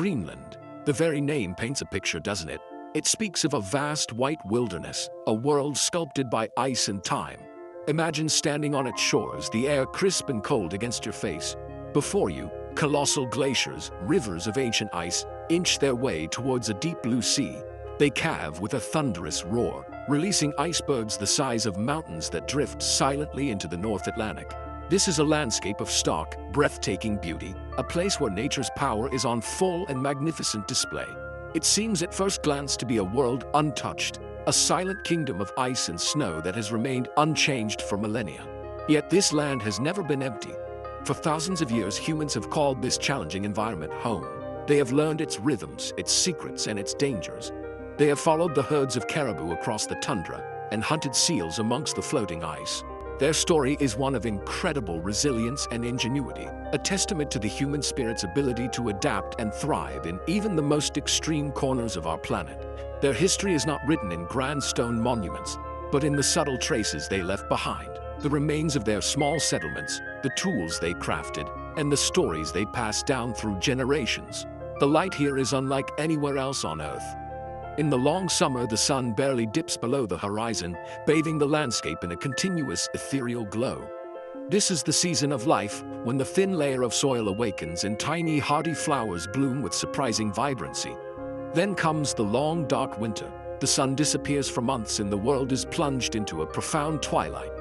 Greenland. The very name paints a picture, doesn't it? It speaks of a vast white wilderness, a world sculpted by ice and time. Imagine standing on its shores, the air crisp and cold against your face. Before you, colossal glaciers, rivers of ancient ice, inch their way towards a deep blue sea. They calve with a thunderous roar, releasing icebergs the size of mountains that drift silently into the North Atlantic. This is a landscape of stark, breathtaking beauty, a place where nature's power is on full and magnificent display. It seems at first glance to be a world untouched, a silent kingdom of ice and snow that has remained unchanged for millennia. Yet this land has never been empty. For thousands of years, humans have called this challenging environment home. They have learned its rhythms, its secrets, and its dangers. They have followed the herds of caribou across the tundra and hunted seals amongst the floating ice. Their story is one of incredible resilience and ingenuity, a testament to the human spirit's ability to adapt and thrive in even the most extreme corners of our planet. Their history is not written in grand stone monuments, but in the subtle traces they left behind, the remains of their small settlements, the tools they crafted, and the stories they passed down through generations. The light here is unlike anywhere else on Earth. In the long summer, the sun barely dips below the horizon, bathing the landscape in a continuous ethereal glow. This is the season of life, when the thin layer of soil awakens and tiny hardy flowers bloom with surprising vibrancy. Then comes the long dark winter. The sun disappears for months and the world is plunged into a profound twilight.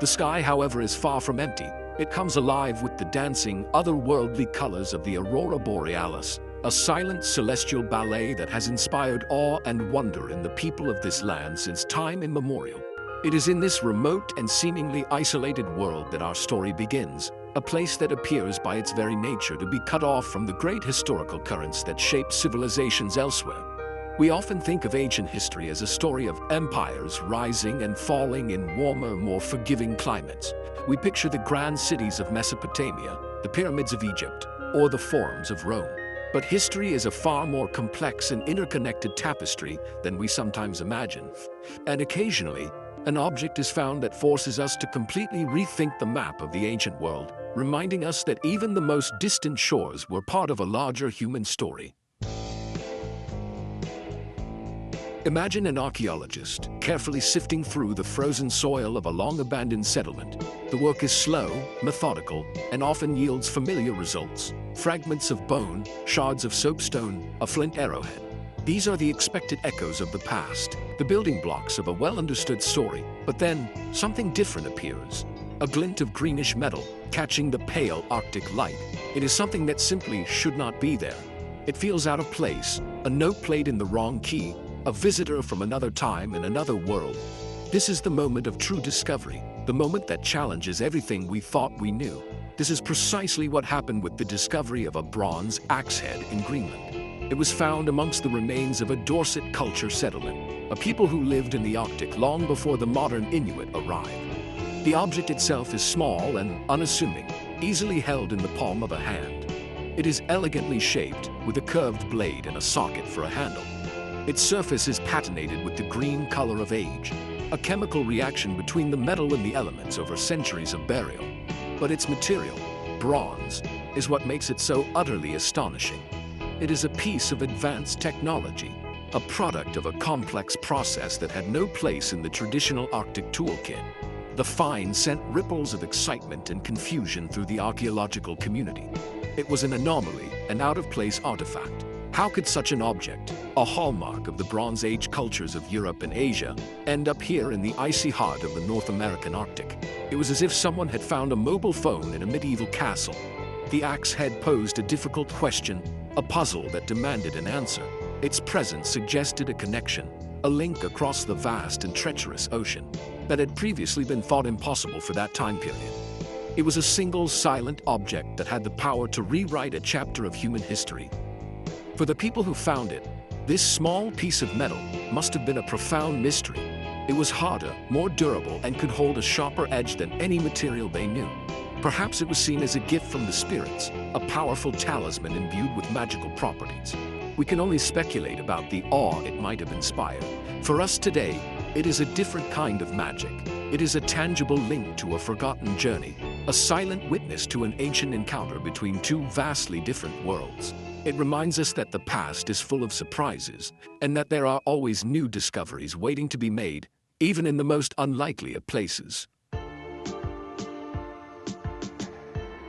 The sky, however, is far from empty. It comes alive with the dancing, otherworldly colors of the aurora borealis, a silent celestial ballet that has inspired awe and wonder in the people of this land since time immemorial. It is in this remote and seemingly isolated world that our story begins, a place that appears by its very nature to be cut off from the great historical currents that shape civilizations elsewhere. We often think of ancient history as a story of empires rising and falling in warmer, more forgiving climates. We picture the grand cities of Mesopotamia, the pyramids of Egypt, or the forums of Rome. But history is a far more complex and interconnected tapestry than we sometimes imagine. And occasionally, an object is found that forces us to completely rethink the map of the ancient world, reminding us that even the most distant shores were part of a larger human story. Imagine an archaeologist carefully sifting through the frozen soil of a long-abandoned settlement. The work is slow, methodical, and often yields familiar results. Fragments of bone, shards of soapstone, a flint arrowhead. These are the expected echoes of the past, the building blocks of a well-understood story. But then, something different appears. A glint of greenish metal, catching the pale Arctic light. It is something that simply should not be there. It feels out of place, a note played in the wrong key, a visitor from another time in another world. This is the moment of true discovery, the moment that challenges everything we thought we knew. This is precisely what happened with the discovery of a bronze axe head in Greenland. It was found amongst the remains of a Dorset culture settlement, a people who lived in the Arctic long before the modern Inuit arrived. The object itself is small and unassuming, easily held in the palm of a hand. It is elegantly shaped, with a curved blade and a socket for a handle. Its surface is patinated with the green color of age, a chemical reaction between the metal and the elements over centuries of burial. But its material, bronze, is what makes it so utterly astonishing. It is a piece of advanced technology, a product of a complex process that had no place in the traditional Arctic toolkit. The find sent ripples of excitement and confusion through the archaeological community. It was an anomaly, an out-of-place artifact. How could such an object, a hallmark of the Bronze Age cultures of Europe and Asia, end up here in the icy heart of the North American Arctic? It was as if someone had found a mobile phone in a medieval castle. The axe head posed a difficult question, a puzzle that demanded an answer. Its presence suggested a connection, a link across the vast and treacherous ocean that had previously been thought impossible for that time period. It was a single silent object that had the power to rewrite a chapter of human history. For the people who found it, this small piece of metal must have been a profound mystery. It was harder, more durable, and could hold a sharper edge than any material they knew. Perhaps it was seen as a gift from the spirits, a powerful talisman imbued with magical properties. We can only speculate about the awe it might have inspired. For us today, it is a different kind of magic. It is a tangible link to a forgotten journey, a silent witness to an ancient encounter between two vastly different worlds. It reminds us that the past is full of surprises and that there are always new discoveries waiting to be made, even in the most unlikely of places.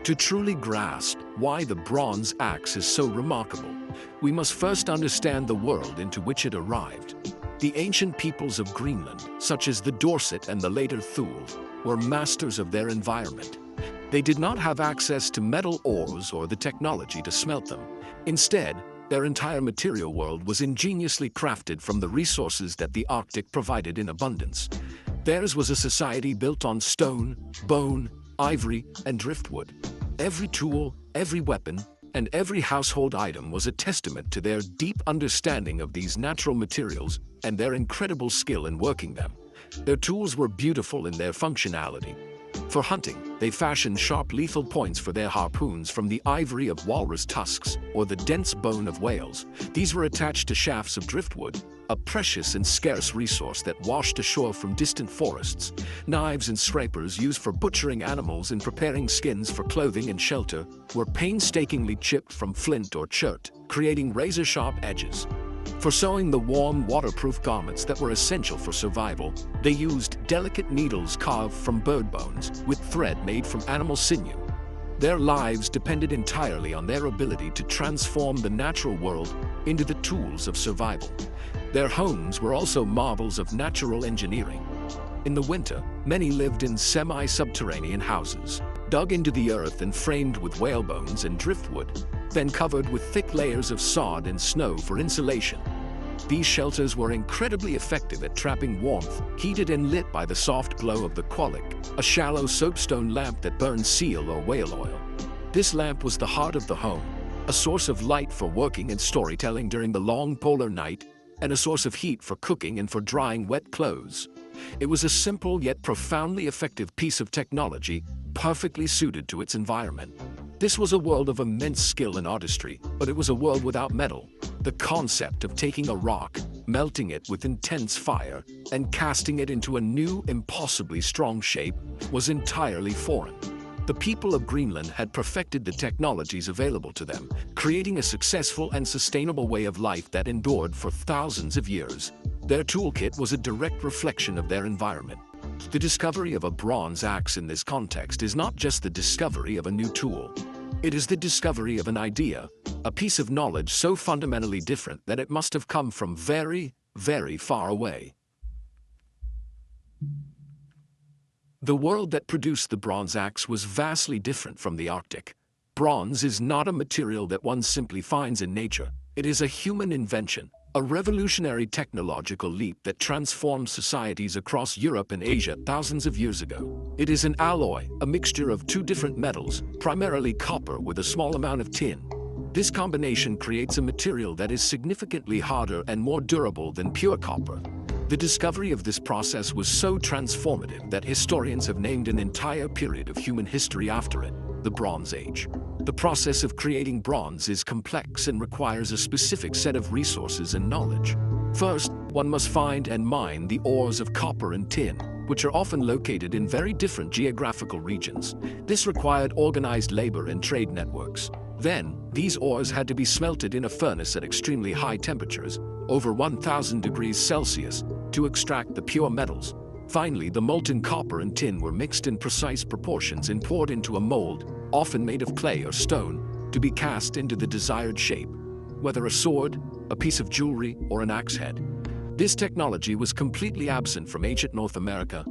To truly grasp why the bronze axe is so remarkable, we must first understand the world into which it arrived. The ancient peoples of Greenland, such as the Dorset and the later Thule, were masters of their environment. They did not have access to metal ores or the technology to smelt them. Instead, their entire material world was ingeniously crafted from the resources that the Arctic provided in abundance. Theirs was a society built on stone, bone, ivory, and driftwood. Every tool, every weapon, and every household item was a testament to their deep understanding of these natural materials and their incredible skill in working them. Their tools were beautiful in their functionality. For hunting, they fashioned sharp lethal points for their harpoons from the ivory of walrus tusks or the dense bone of whales. These were attached to shafts of driftwood, a precious and scarce resource that washed ashore from distant forests. Knives and scrapers used for butchering animals and preparing skins for clothing and shelter were painstakingly chipped from flint or chert, creating razor-sharp edges. For sewing the warm, waterproof garments that were essential for survival, they used delicate needles carved from bird bones with thread made from animal sinew. Their lives depended entirely on their ability to transform the natural world into the tools of survival. Their homes were also marvels of natural engineering. In the winter, many lived in semi-subterranean houses, dug into the earth and framed with whale bones and driftwood, then covered with thick layers of sod and snow for insulation. These shelters were incredibly effective at trapping warmth, heated and lit by the soft glow of the quollic, a shallow soapstone lamp that burned seal or whale oil. This lamp was the heart of the home, a source of light for working and storytelling during the long polar night, and a source of heat for cooking and for drying wet clothes. It was a simple yet profoundly effective piece of technology, perfectly suited to its environment. This was a world of immense skill and artistry, but it was a world without metal. The concept of taking a rock, melting it with intense fire, and casting it into a new, impossibly strong shape was entirely foreign. The people of Greenland had perfected the technologies available to them, creating a successful and sustainable way of life that endured for thousands of years. Their toolkit was a direct reflection of their environment. The discovery of a bronze axe in this context is not just the discovery of a new tool. It is the discovery of an idea, a piece of knowledge so fundamentally different that it must have come from very, very far away. The world that produced the bronze axe was vastly different from the Arctic. Bronze is not a material that one simply finds in nature. It is a human invention, a revolutionary technological leap that transformed societies across Europe and Asia thousands of years ago. It is an alloy, a mixture of two different metals, primarily copper with a small amount of tin. This combination creates a material that is significantly harder and more durable than pure copper. The discovery of this process was so transformative that historians have named an entire period of human history after it, the Bronze Age. The process of creating bronze is complex and requires a specific set of resources and knowledge. First, one must find and mine the ores of copper and tin, which are often located in very different geographical regions. This required organized labor and trade networks. Then, these ores had to be smelted in a furnace at extremely high temperatures, over 1000 degrees Celsius, to extract the pure metals. Finally, the molten copper and tin were mixed in precise proportions and poured into a mold, often made of clay or stone, to be cast into the desired shape, whether a sword, a piece of jewelry, or an axe head. This technology was completely absent from ancient North America.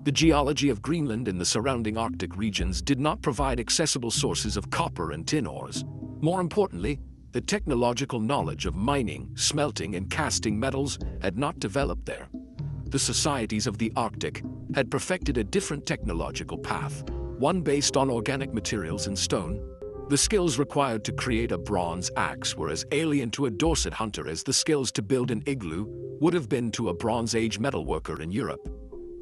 The geology of Greenland and the surrounding Arctic regions did not provide accessible sources of copper and tin ores. More importantly, the technological knowledge of mining, smelting, and casting metals had not developed there. The societies of the Arctic had perfected a different technological path, one based on organic materials and stone. The skills required to create a bronze axe were as alien to a Dorset hunter as the skills to build an igloo would have been to a Bronze Age metalworker in Europe.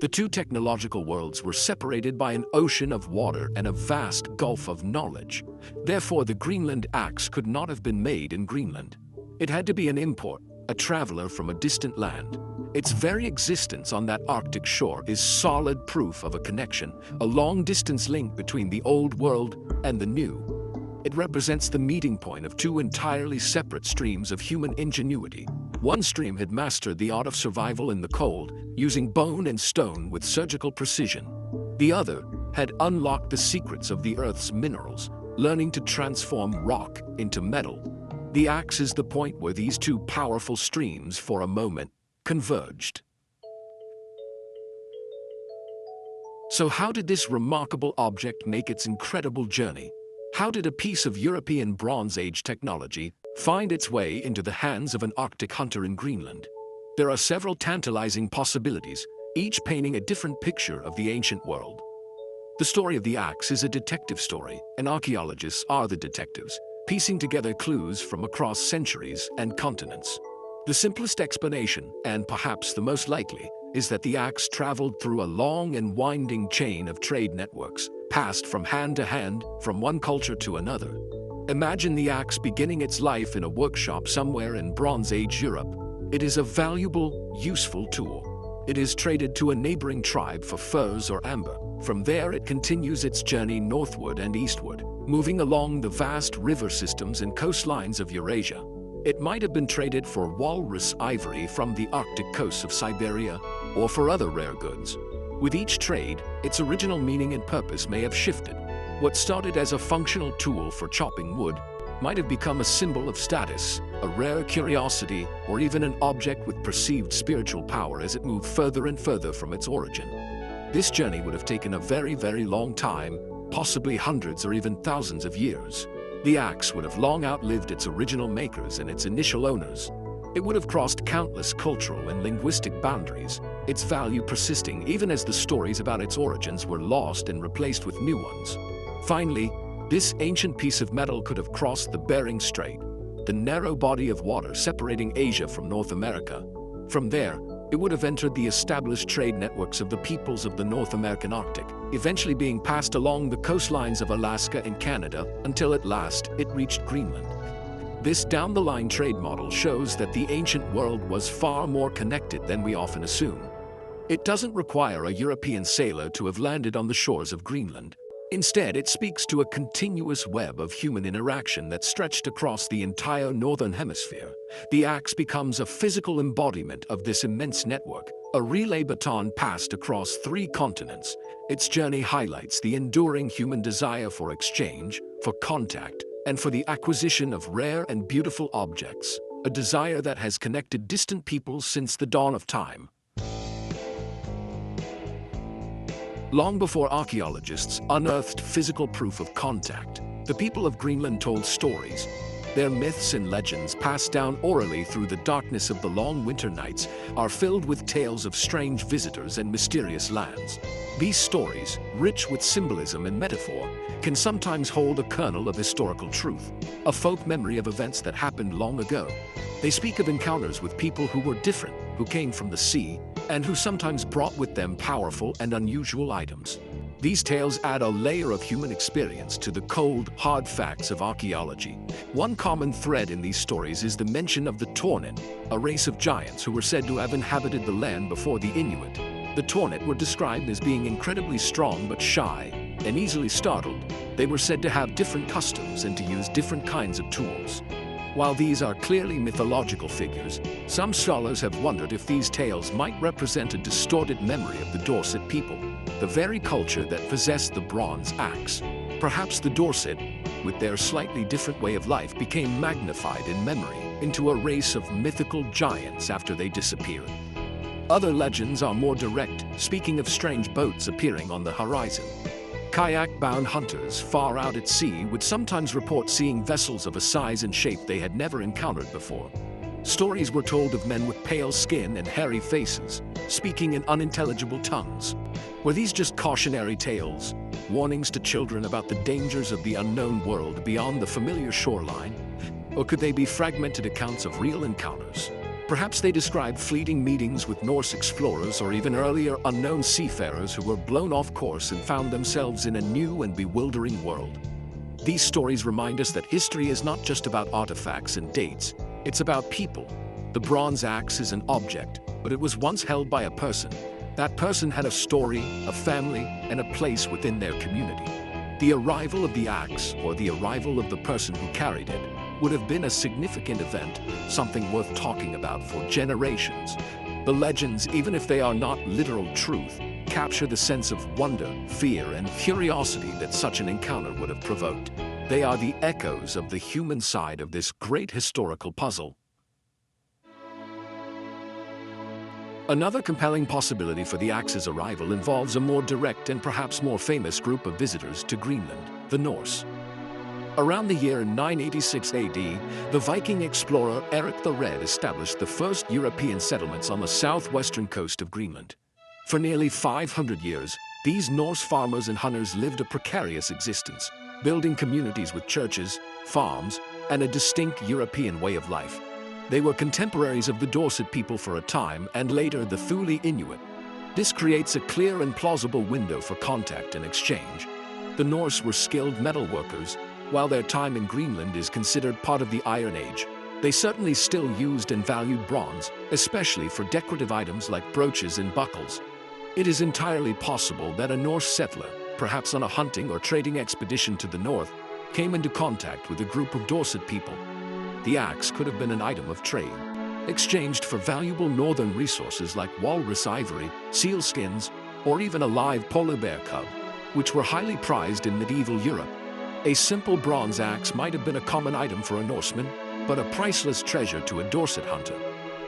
The two technological worlds were separated by an ocean of water and a vast gulf of knowledge. Therefore, the Greenland axe could not have been made in Greenland. It had to be an import, a traveler from a distant land. Its very existence on that Arctic shore is solid proof of a connection, a long-distance link between the old world and the new. It represents the meeting point of two entirely separate streams of human ingenuity. One stream had mastered the art of survival in the cold, using bone and stone with surgical precision. The other had unlocked the secrets of the Earth's minerals, learning to transform rock into metal. The axe is the point where these two powerful streams, for a moment, converged. So how did this remarkable object make its incredible journey? How did a piece of European Bronze Age technology find its way into the hands of an Arctic hunter in Greenland? There are several tantalizing possibilities, each painting a different picture of the ancient world. The story of the axe is a detective story, and archaeologists are the detectives, piecing together clues from across centuries and continents. The simplest explanation, and perhaps the most likely, is that the axe traveled through a long and winding chain of trade networks, passed from hand to hand, from one culture to another. Imagine the axe beginning its life in a workshop somewhere in Bronze Age Europe. It is a valuable, useful tool. It is traded to a neighboring tribe for furs or amber. From there it continues its journey northward and eastward, moving along the vast river systems and coastlines of Eurasia. It might have been traded for walrus ivory from the Arctic coasts of Siberia, or for other rare goods. With each trade, its original meaning and purpose may have shifted. What started as a functional tool for chopping wood might have become a symbol of status, a rare curiosity, or even an object with perceived spiritual power as it moved further and further from its origin. This journey would have taken a very, very long time, possibly hundreds or even thousands of years. The axe would have long outlived its original makers and its initial owners. It would have crossed countless cultural and linguistic boundaries, its value persisting even as the stories about its origins were lost and replaced with new ones. Finally, this ancient piece of metal could have crossed the Bering Strait, the narrow body of water separating Asia from North America. From there, it would have entered the established trade networks of the peoples of the North American Arctic, eventually being passed along the coastlines of Alaska and Canada until at last it reached Greenland. This down-the-line trade model shows that the ancient world was far more connected than we often assume. It doesn't require a European sailor to have landed on the shores of Greenland. Instead, it speaks to a continuous web of human interaction that stretched across the entire northern hemisphere. The axe becomes a physical embodiment of this immense network, a relay baton passed across 3 continents. Its journey highlights the enduring human desire for exchange, for contact, and for the acquisition of rare and beautiful objects, a desire that has connected distant peoples since the dawn of time. Long before archaeologists unearthed physical proof of contact, the people of Greenland told stories. Their myths and legends, passed down orally through the darkness of the long winter nights, are filled with tales of strange visitors and mysterious lands. These stories, rich with symbolism and metaphor, can sometimes hold a kernel of historical truth, a folk memory of events that happened long ago. They speak of encounters with people who were different, who came from the sea, and who sometimes brought with them powerful and unusual items. These tales add a layer of human experience to the cold, hard facts of archaeology. One common thread in these stories is the mention of the Tornit, a race of giants who were said to have inhabited the land before the Inuit. The Tornit were described as being incredibly strong but shy, and easily startled. They were said to have different customs and to use different kinds of tools. While these are clearly mythological figures, some scholars have wondered if these tales might represent a distorted memory of the Dorset people, the very culture that possessed the bronze axe. Perhaps the Dorset, with their slightly different way of life, became magnified in memory into a race of mythical giants after they disappeared. Other legends are more direct, speaking of strange boats appearing on the horizon. Kayak-bound hunters far out at sea would sometimes report seeing vessels of a size and shape they had never encountered before. Stories were told of men with pale skin and hairy faces, speaking in unintelligible tongues. Were these just cautionary tales, warnings to children about the dangers of the unknown world beyond the familiar shoreline? Or could they be fragmented accounts of real encounters? Perhaps they describe fleeting meetings with Norse explorers or even earlier unknown seafarers who were blown off course and found themselves in a new and bewildering world. These stories remind us that history is not just about artifacts and dates, it's about people. The bronze axe is an object, but it was once held by a person. That person had a story, a family, and a place within their community. The arrival of the axe, or the arrival of the person who carried it, would have been a significant event, something worth talking about for generations. The legends, even if they are not literal truth, capture the sense of wonder, fear, and curiosity that such an encounter would have provoked. They are the echoes of the human side of this great historical puzzle. Another compelling possibility for the axe's arrival involves a more direct and perhaps more famous group of visitors to Greenland, the Norse. Around the year 986 AD, the Viking explorer Eric the Red established the first European settlements on the southwestern coast of Greenland. For nearly 500 years, these Norse farmers and hunters lived a precarious existence, building communities with churches, farms, and a distinct European way of life. They were contemporaries of the Dorset people for a time, and later the Thule Inuit. This creates a clear and plausible window for contact and exchange. The Norse were skilled metal workers. While their time in Greenland is considered part of the Iron Age, they certainly still used and valued bronze, especially for decorative items like brooches and buckles. It is entirely possible that a Norse settler, perhaps on a hunting or trading expedition to the north, came into contact with a group of Dorset people. The axe could have been an item of trade, exchanged for valuable northern resources like walrus ivory, seal skins, or even a live polar bear cub, which were highly prized in medieval Europe. A simple bronze axe might have been a common item for a Norseman, but a priceless treasure to a Dorset hunter.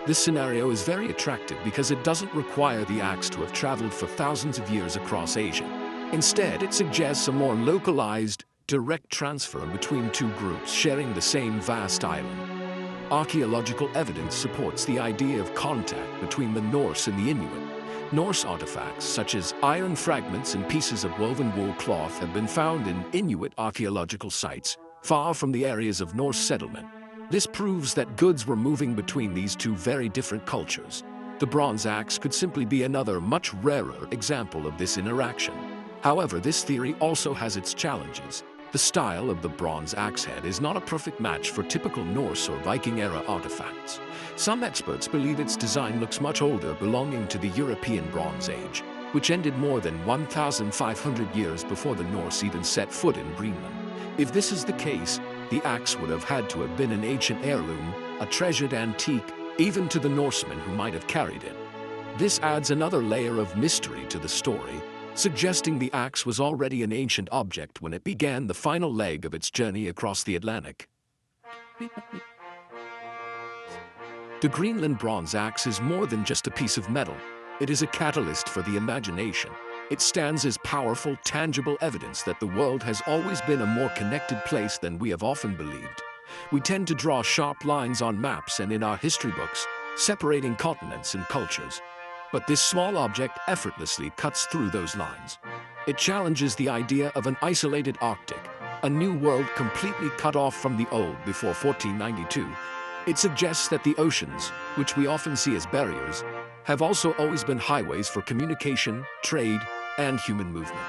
This scenario is very attractive because it doesn't require the axe to have traveled for thousands of years across Asia. Instead, it suggests a more localized, direct transfer between two groups sharing the same vast island. Archaeological evidence supports the idea of contact between the Norse and the Inuit. Norse artifacts, such as iron fragments and pieces of woven wool cloth, have been found in Inuit archaeological sites, far from the areas of Norse settlement. This proves that goods were moving between these two very different cultures. The bronze axe could simply be another, much rarer example of this interaction. However, this theory also has its challenges. The style of the bronze axe head is not a perfect match for typical Norse or Viking-era artifacts. Some experts believe its design looks much older, belonging to the European Bronze Age, which ended more than 1,500 years before the Norse even set foot in Greenland. If this is the case, the axe would have had to have been an ancient heirloom, a treasured antique, even to the Norsemen who might have carried it. This adds another layer of mystery to the story, suggesting the axe was already an ancient object when it began the final leg of its journey across the Atlantic. The Greenland bronze axe is more than just a piece of metal. It is a catalyst for the imagination. It stands as powerful, tangible evidence that the world has always been a more connected place than we have often believed. We tend to draw sharp lines on maps and in our history books, separating continents and cultures. But this small object effortlessly cuts through those lines. It challenges the idea of an isolated Arctic, a new world completely cut off from the old before 1492. It suggests that the oceans, which we often see as barriers, have also always been highways for communication, trade, and human movement.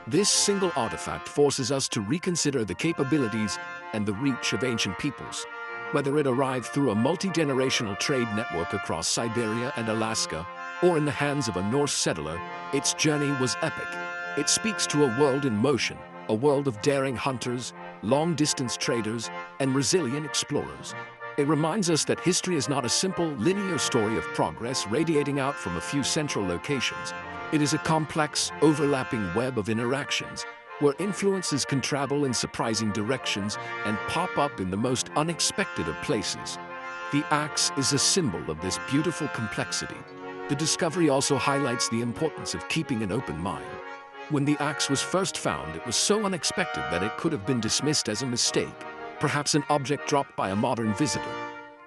This single artifact forces us to reconsider the capabilities and the reach of ancient peoples. Whether it arrived through a multi-generational trade network across Siberia and Alaska, or in the hands of a Norse settler, its journey was epic. It speaks to a world in motion, a world of daring hunters, long-distance traders, and resilient explorers. It reminds us that history is not a simple, linear story of progress radiating out from a few central locations. It is a complex, overlapping web of interactions, where influences can travel in surprising directions and pop up in the most unexpected of places. The axe is a symbol of this beautiful complexity. The discovery also highlights the importance of keeping an open mind. When the axe was first found, it was so unexpected that it could have been dismissed as a mistake, perhaps an object dropped by a modern visitor.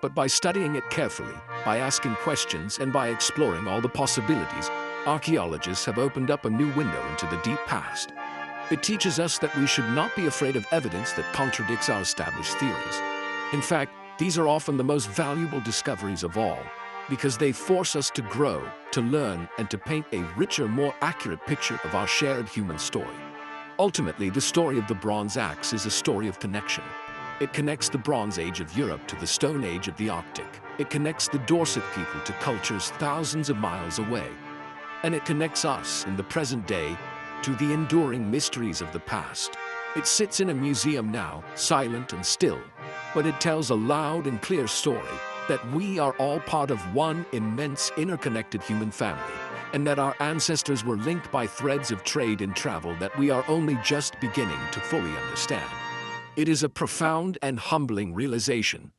But by studying it carefully, by asking questions, and by exploring all the possibilities, archaeologists have opened up a new window into the deep past. It teaches us that we should not be afraid of evidence that contradicts our established theories. In fact, these are often the most valuable discoveries of all, because they force us to grow, to learn, and to paint a richer, more accurate picture of our shared human story. Ultimately, the story of the Bronze Axe is a story of connection. It connects the Bronze Age of Europe to the Stone Age of the Arctic. It connects the Dorset people to cultures thousands of miles away. And it connects us, in the present day, to the enduring mysteries of the past. It sits in a museum now, silent and still, but it tells a loud and clear story that we are all part of one immense interconnected human family, and that our ancestors were linked by threads of trade and travel that we are only just beginning to fully understand. It is a profound and humbling realization.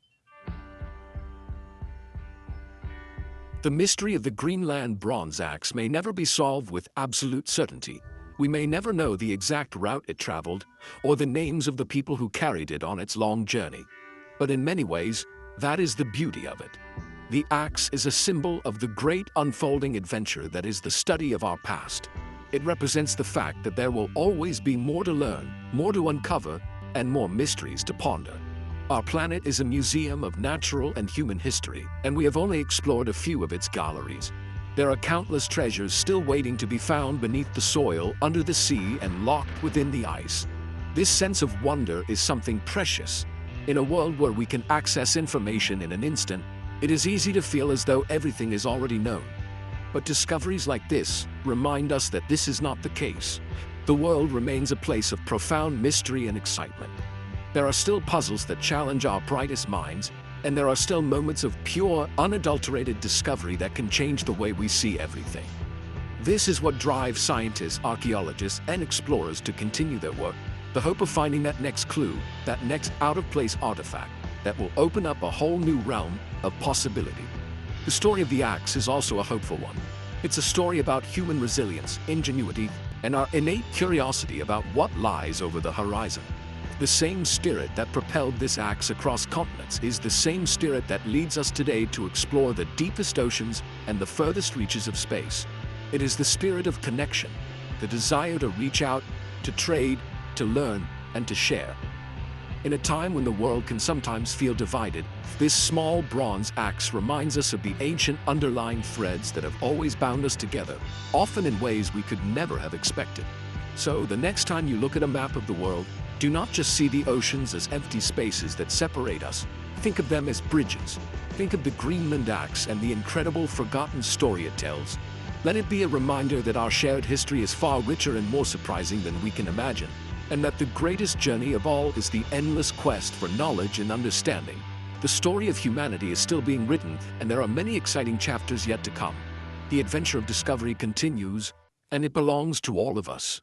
The mystery of the Greenland bronze axe may never be solved with absolute certainty. We may never know the exact route it traveled, or the names of the people who carried it on its long journey. But in many ways, that is the beauty of it. The axe is a symbol of the great unfolding adventure that is the study of our past. It represents the fact that there will always be more to learn, more to uncover, and more mysteries to ponder. Our planet is a museum of natural and human history, and we have only explored a few of its galleries. There are countless treasures still waiting to be found beneath the soil, under the sea, and locked within the ice. This sense of wonder is something precious. In a world where we can access information in an instant, it is easy to feel as though everything is already known. But discoveries like this remind us that this is not the case. The world remains a place of profound mystery and excitement. There are still puzzles that challenge our brightest minds, and there are still moments of pure, unadulterated discovery that can change the way we see everything. This is what drives scientists, archaeologists, and explorers to continue their work, the hope of finding that next clue, that next out-of-place artifact, that will open up a whole new realm of possibility. The story of the axe is also a hopeful one. It's a story about human resilience, ingenuity, and our innate curiosity about what lies over the horizon. The same spirit that propelled this axe across continents is the same spirit that leads us today to explore the deepest oceans and the furthest reaches of space. It is the spirit of connection, the desire to reach out, to trade, to learn, and to share. In a time when the world can sometimes feel divided, this small bronze axe reminds us of the ancient underlying threads that have always bound us together, often in ways we could never have expected. So, the next time you look at a map of the world, do not just see the oceans as empty spaces that separate us. Think of them as bridges. Think of the Greenland axe and the incredible forgotten story it tells. Let it be a reminder that our shared history is far richer and more surprising than we can imagine, and that the greatest journey of all is the endless quest for knowledge and understanding. The story of humanity is still being written, and there are many exciting chapters yet to come. The adventure of discovery continues, and it belongs to all of us.